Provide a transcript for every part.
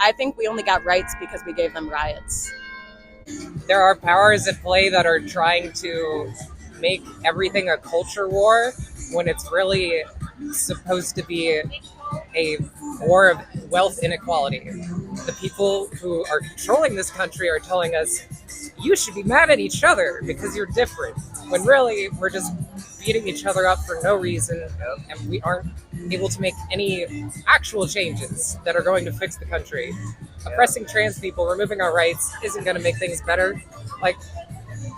I think we only got rights because we gave them riots. There are powers at play that are trying to make everything a culture war when it's really supposed to be a war of wealth inequality. The people who are controlling this country are telling us you should be mad at each other because you're different, when really we're just beating each other up for no reason, and we aren't able to make any actual changes that are going to fix the country. Oppressing trans people, removing our rights, isn't going to make things better. Like,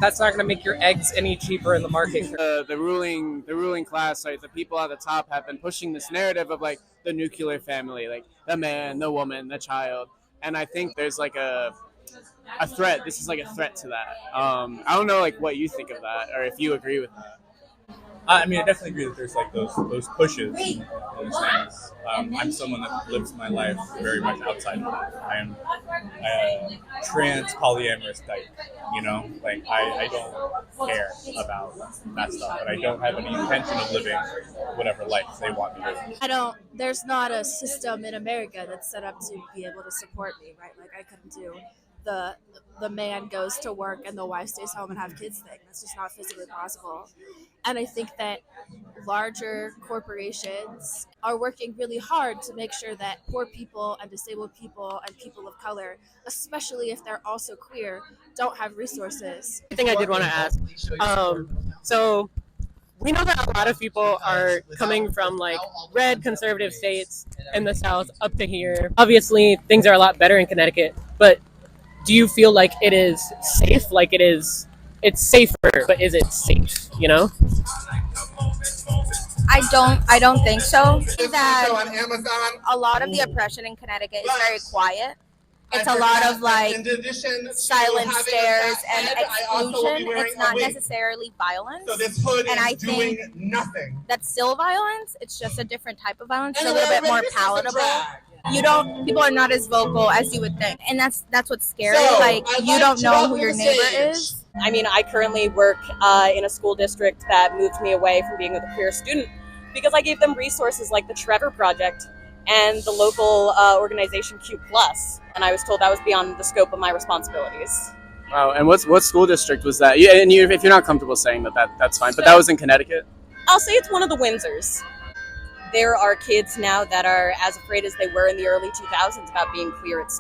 that's not going to make your eggs any cheaper in the market. The ruling class, like the people at the top, have been pushing this narrative of like the nuclear family, like the man, the woman, the child, and I think there's like a threat. This is like a threat to that. I don't know like what you think of that, or if you agree with that. I mean, I definitely agree that there's like those pushes, those things. I'm someone that lives my life very much outside of that. I am a trans polyamorous dyke. You know, like I don't care about that stuff, but I don't have any intention of living whatever life they want me to live. I don't, there's not a system in America that's set up to be able to support me, right? Like I couldn't do the man goes to work and the wife stays home and have kids thing. That's just not physically possible. And I think that larger corporations are working really hard to make sure that poor people and disabled people and people of color, especially if they're also queer, don't have resources. I think I did want to ask. So we know that a lot of people are coming from like red conservative states in the South up to here. Obviously, things are a lot better in Connecticut, but do you feel like it is safe? Like it's safer, but is it safe? You know? I don't think so. That a lot of the oppression in Connecticut is very quiet. It's a lot of like silent stares and exclusion. It's not necessarily violence. And I think that's still violence. It's just a different type of violence. It's a little bit more palatable. People are not as vocal as you would think. And that's what's scary. Like you don't know who your neighbor is. I mean, I currently work in a school district that moved me away from being with a queer student because I gave them resources like the Trevor Project and the local organization Q+. And I was told that was beyond the scope of my responsibilities. Wow, and what school district was that? Yeah, and if you're not comfortable saying that's fine. But that was in Connecticut. I'll say it's one of the Windsors. There are kids now that are as afraid as they were in the early 2000s about being queer at school.